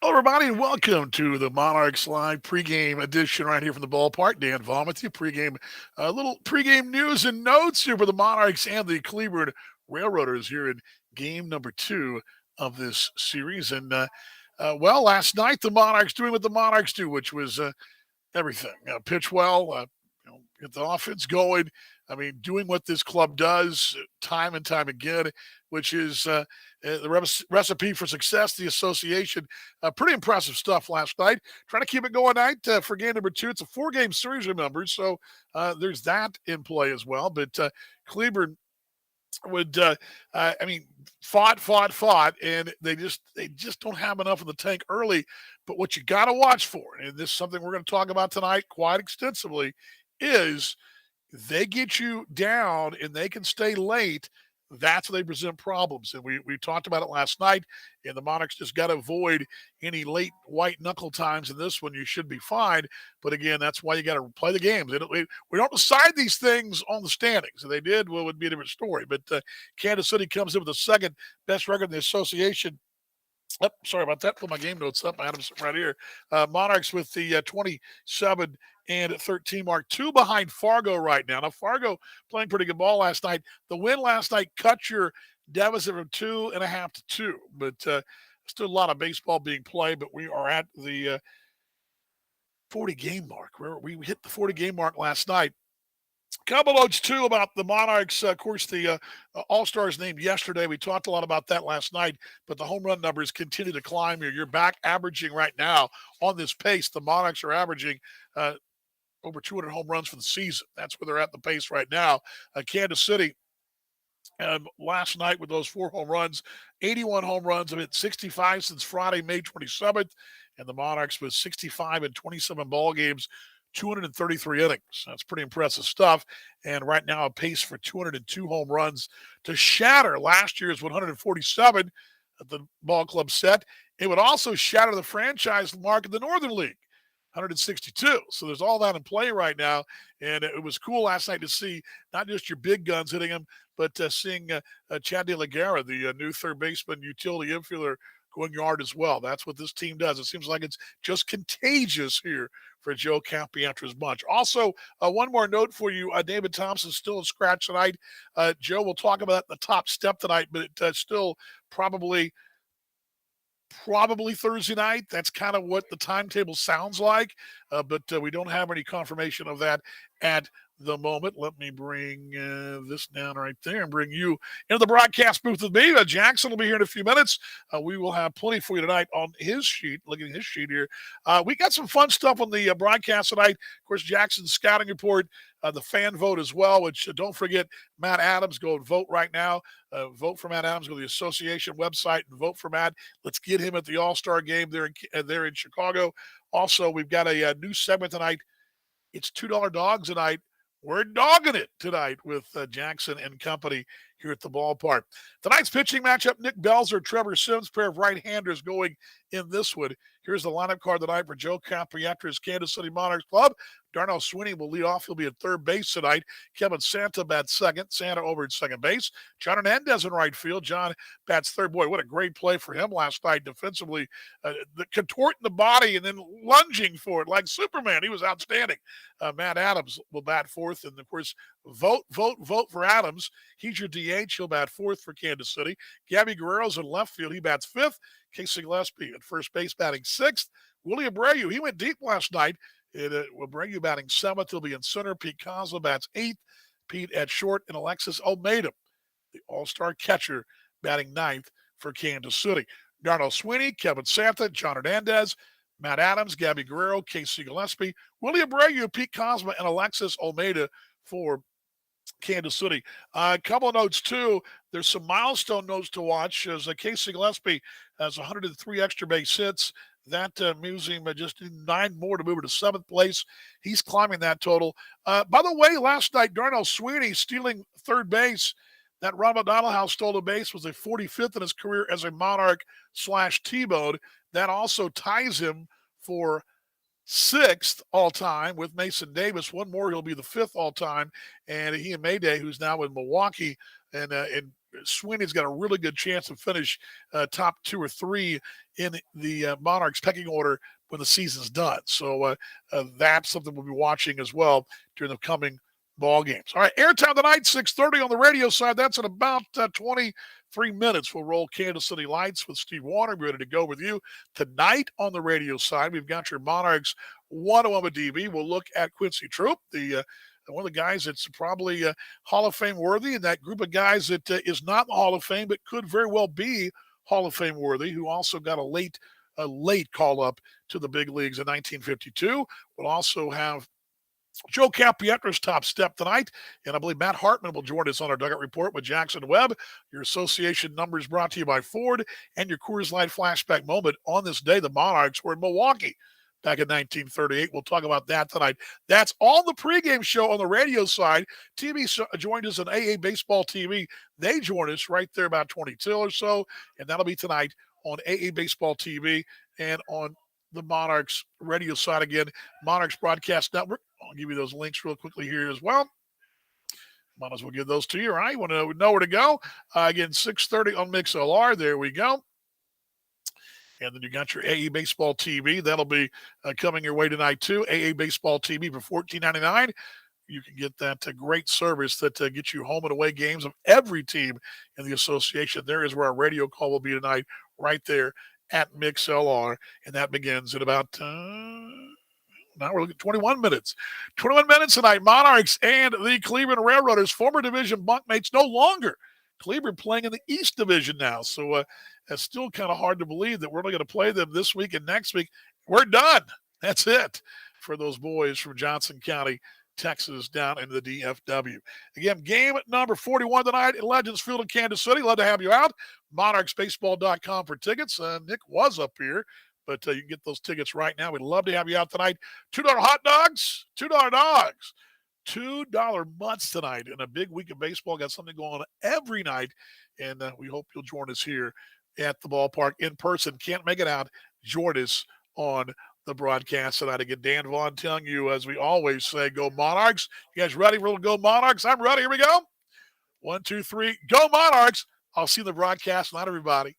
Hello, everybody, and welcome to the Monarchs Live pregame edition right here from the ballpark. Dan Vaughn with you. Little pregame news and notes here for the Monarchs and the Cleveland Railroaders here in game number 2 of this series. And last night the Monarchs doing what the Monarchs do, which was everything. Pitch well, get the offense going. I mean, doing what this club does time and time again, which is the recipe for success, the association. Pretty impressive stuff last night. Trying to keep it going tonight for game number 2. It's a 4-game series, remember, so there's that in play as well. But Cleveland would fought, and they just don't have enough in the tank early. But what you got to watch for, and this is something we're going to talk about tonight quite extensively, is they get you down and they can stay late. That's where they present problems. And we talked about it last night, and the Monarchs just got to avoid any late white knuckle times in this one. You should be fine. But again, that's why you got to play the games. We don't decide these things on the standings. If they did, well, it would be a different story. But Kansas City comes in with the second best record in the association. Oh, sorry about that. Put my game notes up. I had them right here. Monarchs with the 27-13 mark, 2 behind Fargo right now. Now, Fargo playing pretty good ball last night. The win last night cut your deficit from 2.5 to 2. But still a lot of baseball being played, but we are at the 40-game mark. We hit the 40-game mark last night. Couple notes, too, about the Monarchs. Of course, the All-Stars named yesterday. We talked a lot about that last night, but the home run numbers continue to climb here. You're back averaging right now on this pace. The Monarchs are averaging over 200 home runs for the season. That's where they're at the pace right now. Kansas City, last night with those 4 home runs, 81 home runs. I've hit 65 since Friday, May 27th, and the Monarchs with 65 in 27 ball games. 233 innings. That's pretty impressive stuff. And right now, a pace for 202 home runs to shatter last year's 147 that the ball club set. It would also shatter the franchise mark in the Northern League, 162. So there's all that in play right now. And it was cool last night to see not just your big guns hitting them, but seeing Chad De La Guerra, the new third baseman, utility infielder, going yard as well. That's what this team does. It seems like it's just contagious here for Joe Campietra's bunch. Also, one more note for you. David Thompson's still a scratch tonight. Joe, we'll talk about the top step tonight, but it's still probably Thursday night. That's kind of what the timetable sounds like, but we don't have any confirmation of that at the moment. Let me bring this down right there and bring you into the broadcast booth with me. Jackson will be here in a few minutes. We will have plenty for you tonight on his sheet. Looking at his sheet here. We got some fun stuff on the broadcast tonight. Of course, Jackson's scouting report, the fan vote as well, which don't forget, Matt Adams. Go and vote right now. Vote for Matt Adams. Go to the association website and vote for Matt. Let's get him at the All-Star game there in Chicago. Also, we've got a new segment tonight. It's $2 dogs tonight. We're dogging it tonight with Jackson and company here at the ballpark. Tonight's pitching matchup, Nick Belzer, Trevor Sims, pair of right-handers going in this one. Here's the lineup card tonight for Joe Campietra's Kansas City Monarchs club. Darnell Sweeney will lead off. He'll be at third base tonight. Kevin Santa bats second. Santa over at second base. John Hernandez in right field. John bats third. Boy, what a great play for him last night defensively. Contorting the body and then lunging for it like Superman. He was outstanding. Matt Adams will bat fourth. And, of course, vote for Adams. He's your DH. He'll bat fourth for Kansas City. Gabby Guerrero's in left field. He bats fifth. Casey Gillespie at first base batting sixth. Willie Abreu, he went deep last night. It will bring you batting seventh. He'll be in center. Pete Kozla bats eighth. Pete at short, and Alexis Almeida, the all-star catcher, batting ninth for Kansas City. Darnell Sweeney, Kevin Santa, John Hernandez, Matt Adams, Gabby Guerrero, Casey Gillespie, Willie Abreu, Pete Kozma, and Alexis Almeida for Kansas City. A couple of notes, too. There's some milestone notes to watch as Casey Gillespie has 103 extra base hits. That moves him just 9 more to move to 7th place. He's climbing that total. By the way, last night, Darnell Sweeney stealing third base. That Ron McDonald stole a base, was a 45th in his career as a Monarch/T-Bone. That also ties him for 6th all-time with Mason Davis. One more, he'll be the 5th all-time. And he and Mayday, who's now in Milwaukee, and Sweeney's got a really good chance to finish top 2 or 3 in the Monarchs pecking order when the season's done. So that's something we'll be watching as well during the coming ball games. All right, airtime tonight, 6:30 on the radio side. That's in about 23 minutes. We'll roll Kansas City Lights with Steve Warner. We're ready to go with you. Tonight on the radio side, we've got your Monarchs 101 with DB. We'll look at Quincy Troop, one of the guys that's probably Hall of Fame worthy, and that group of guys that is not Hall of Fame but could very well be Hall of Fame worthy, who also got a late call up to the big leagues in 1952. We'll also have Joe Capietra's top step tonight, and I believe Matt Hartman will join us on our Dugout Report with Jackson Webb. Your association numbers brought to you by Ford, and your Coors Light flashback moment on this day. The Monarchs were in Milwaukee back in 1938. We'll talk about that tonight. That's on the pregame show on the radio side. TV joined us on AA Baseball TV. They joined us right there about 22 or so, and that'll be tonight on AA Baseball TV and on the Monarchs radio side again, Monarchs Broadcast Network. I'll give you those links real quickly here as well. Might as well give those to you, all right? You want to know where to go? Again, 6:30 on MixLR. There we go. And then you got your AA Baseball TV. That'll be coming your way tonight, too. AA Baseball TV for $14.99. You can get that great service that gets you home and away games of every team in the association. There is where our radio call will be tonight, right there at MixLR. And that begins in about, now we're looking at 21 minutes. 21 minutes tonight. Monarchs and the Cleveland Railroaders, former division bunkmates, no longer. Cleveland playing in the East Division now. So it's still kind of hard to believe that we're only going to play them this week and next week. We're done. That's it for those boys from Johnson County, Texas, down in the DFW. Again, game number 41 tonight at Legends Field in Kansas City. Love to have you out. MonarchsBaseball.com for tickets. Nick was up here, but you can get those tickets right now. We'd love to have you out tonight. $2 hot dogs, $2 dogs. $2 mutts tonight in a big week of baseball. Got something going on every night, and we hope you'll join us here at the ballpark in person. Can't make it out, join us on the broadcast tonight. Again, Dan Vaughn telling you, as we always say, go Monarchs. You guys ready for a little go Monarchs? I'm ready. Here we go. 1, 2, 3. Go Monarchs. I'll see you in the broadcast. Not everybody.